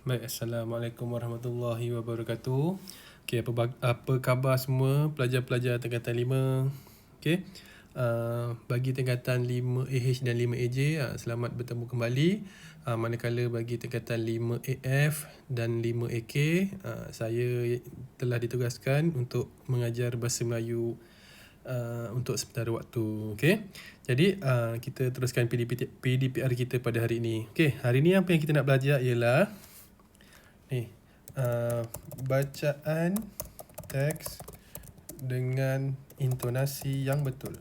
Baik, Assalamualaikum warahmatullahi wabarakatuh. Okey, apa khabar semua pelajar-pelajar tingkatan 5? Okey. Bagi tingkatan 5AH dan 5AJ, selamat bertemu kembali. Manakala bagi tingkatan 5AF dan 5AK, saya telah ditugaskan untuk mengajar bahasa Melayu untuk sementara waktu. Okey. Jadi kita teruskan PDPR kita pada hari ini. Okey, hari ini apa yang kita nak belajar ialah ni, bacaan teks dengan intonasi yang betul.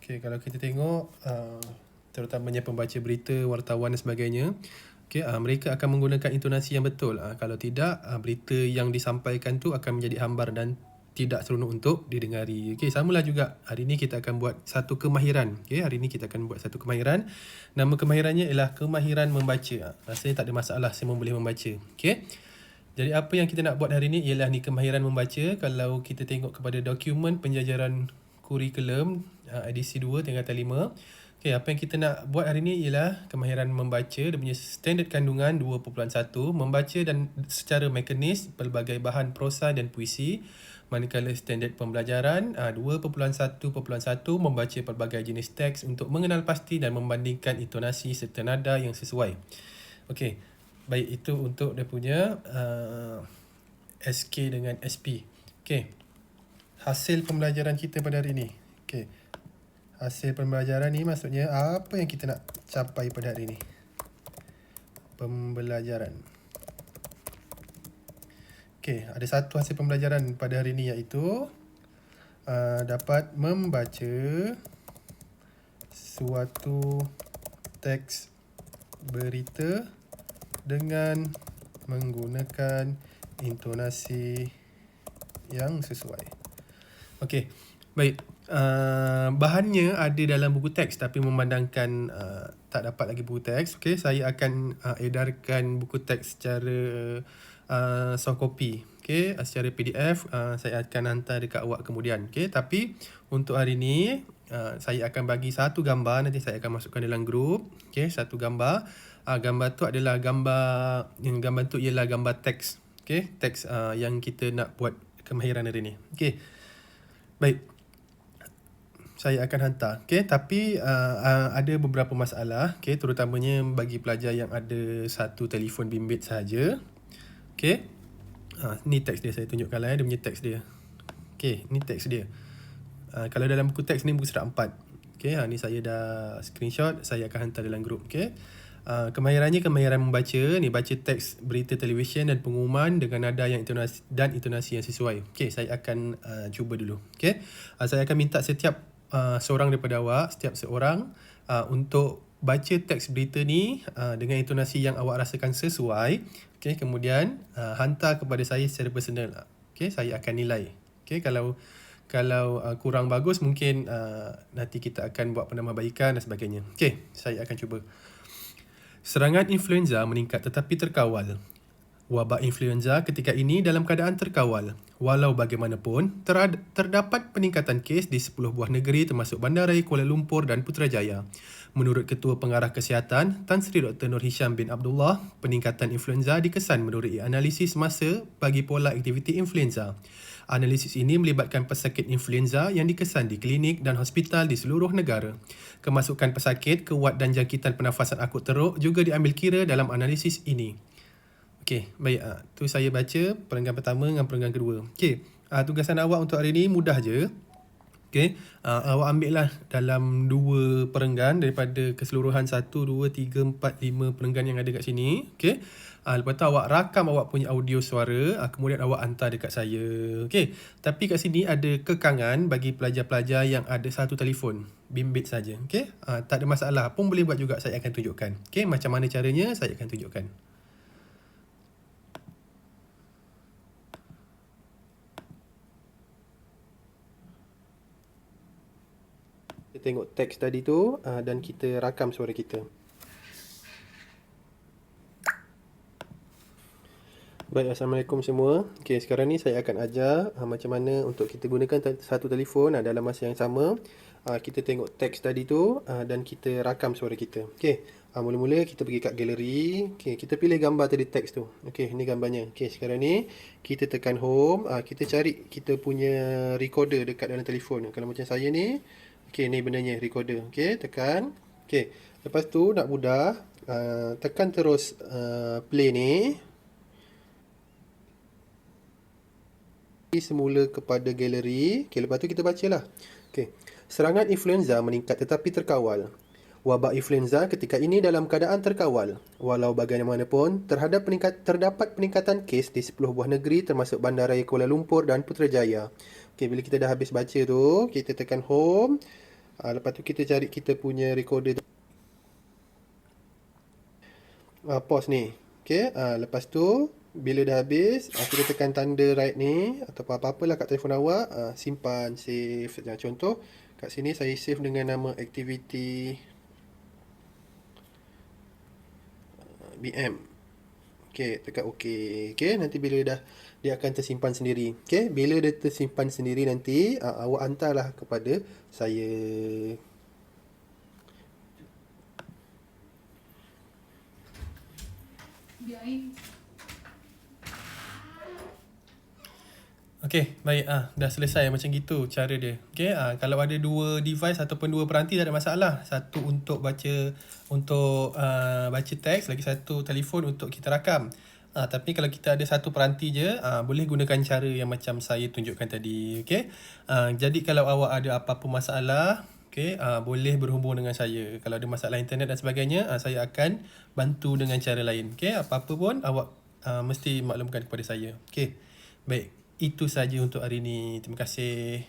Okey, kalau kita tengok terutamanya pembaca berita, wartawan dan sebagainya, okey, mereka akan menggunakan intonasi yang betul. Kalau tidak, berita yang disampaikan tu akan menjadi hambar dan tidak seronok untuk didengari. Okey, samalah juga hari ini kita akan buat satu kemahiran. Okey, hari ini kita akan buat satu kemahiran. Nama kemahirannya ialah kemahiran membaca. Rasanya tak ada masalah, semua boleh membaca. Okey. Jadi apa yang kita nak buat hari ini ialah ni kemahiran membaca. Kalau kita tengok kepada dokumen penjajaran kurikulum edisi 2 tingkatan 5. Okey, apa yang kita nak buat hari ini ialah kemahiran membaca. Dia punya standard kandungan 2.1, membaca dan secara mekanis pelbagai bahan prosa dan puisi. Manakala standard pembelajaran 2.1.1, membaca pelbagai jenis teks untuk mengenal pasti dan membandingkan intonasi serta nada yang sesuai. Okey, baik, itu untuk dia punya SK dengan SP. Okey, hasil pembelajaran kita pada hari ini. Okey, hasil pembelajaran ni maksudnya apa yang kita nak capai pada hari ini. Pembelajaran. Okey, ada satu hasil pembelajaran pada hari ini iaitu dapat membaca suatu teks berita dengan menggunakan intonasi yang sesuai. Okey, baik. Bahannya ada dalam buku teks tapi memandangkan tak dapat lagi buku teks. Okey, saya akan edarkan buku teks secara soft copy. Okey, secara PDF saya akan hantar dekat awak kemudian. Okey, tapi untuk hari ni saya akan bagi satu gambar, nanti saya akan masukkan dalam grup. Okey, satu gambar. Gambar tu adalah gambar tu ialah gambar teks. Okey, teks yang kita nak buat kemahiran hari ni. Okey. Baik. Saya akan hantar. Okey, tapi ada beberapa masalah, okey, terutamanya bagi pelajar yang ada satu telefon bimbit sahaja. Okey. Ni teks dia, saya tunjukkan lah dia punya teks dia. Okey, ni teks dia. Kalau dalam buku teks ni buku surat 4. Okey, ni saya dah screenshot, saya akan hantar dalam grup. Okey. Kemahirannya kemahiran membaca, ni baca teks berita televisyen dan pengumuman dengan nada yang intonasi yang sesuai. Okey, saya akan cuba dulu. Okey. Saya akan minta setiap seorang daripada awak, setiap seorang untuk baca teks berita ni dengan intonasi yang awak rasakan sesuai. Okey, kemudian hantar kepada saya secara personal. Okey, saya akan nilai. Okey, kalau kurang bagus mungkin nanti kita akan buat penambahbaikan dan sebagainya. Okey, saya akan cuba. Serangan influenza meningkat tetapi terkawal. Wabak influenza ketika ini dalam keadaan terkawal. Walau bagaimanapun, terdapat peningkatan kes di 10 buah negeri termasuk Bandaraya Kuala Lumpur dan Putrajaya. Menurut Ketua Pengarah Kesihatan, Tan Sri Dr. Nur Hisham bin Abdullah, peningkatan influenza dikesan menerusi analisis masa bagi pola aktiviti influenza. Analisis ini melibatkan pesakit influenza yang dikesan di klinik dan hospital di seluruh negara. Kemasukan pesakit, kewat dan jangkitan pernafasan akut teruk juga diambil kira dalam analisis ini. Okey, baik. Tu saya baca perenggan pertama dengan perenggan kedua. Okey, tugasan awak untuk hari ni mudah je. Okey, awak ambil lah dalam 2 perenggan daripada keseluruhan 1, 2, 3, 4, 5 perenggan yang ada kat sini. Okey, lepas tu awak rakam awak punya audio suara, kemudian awak hantar dekat saya. Okey, tapi kat sini ada kekangan bagi pelajar-pelajar yang ada satu telefon bimbit saja. Okey, tak ada masalah pun boleh buat juga, saya akan tunjukkan. Okey, macam mana caranya saya akan tunjukkan. Kita tengok teks tadi tu dan kita rakam suara kita. Baik, Assalamualaikum semua. Okey, sekarang ni saya akan ajar macam mana untuk kita gunakan satu telefon dalam masa yang sama. Kita tengok teks tadi tu dan kita rakam suara kita. Okey, mula-mula kita pergi kat galeri. Okey, kita pilih gambar tadi teks tu. Okey, ni gambarnya. Okey, sekarang ni kita tekan home. Kita cari kita punya recorder dekat dalam telefon. Kalau macam saya ni, okey, ni benarnya recorder. Okey, tekan. Okey, lepas tu nak mudah, tekan terus play ni. Semula kepada galeri. Okey, lepas tu kita bacalah. Okey. Serangan influenza meningkat tetapi terkawal. Wabak influenza ketika ini dalam keadaan terkawal. Walau bagaimanapun, terdapat peningkatan kes di 10 buah negeri termasuk Bandaraya Kuala Lumpur dan Putrajaya. Okey, bila kita dah habis baca tu, kita tekan home. Lepas tu kita cari kita punya recorder. Pause ni. Okey, lepas tu bila dah habis, kita tekan tanda right ni atau apa-apalah kat telefon awak, simpan, save. Contoh kat sini saya save dengan nama activity BM. Okey, tekan OK. Okey, nanti bila dia akan tersimpan sendiri. Okey, bila dia tersimpan sendiri nanti awak hantarlah kepada saya. Okey, baik. Dah selesai macam gitu cara dia. Okey, kalau ada dua device ataupun dua peranti tak ada masalah. Satu untuk baca baca teks, lagi satu telefon untuk kita rakam. Tapi kalau kita ada satu peranti je, boleh gunakan cara yang macam saya tunjukkan tadi. Okey. Jadi kalau awak ada apa-apa masalah, okey, boleh berhubung dengan saya. Kalau ada masalah internet dan sebagainya, saya akan bantu dengan cara lain. Okey, apa-apa pun awak mesti maklumkan kepada saya. Okey. Baik. Itu saja untuk hari ini. Terima kasih.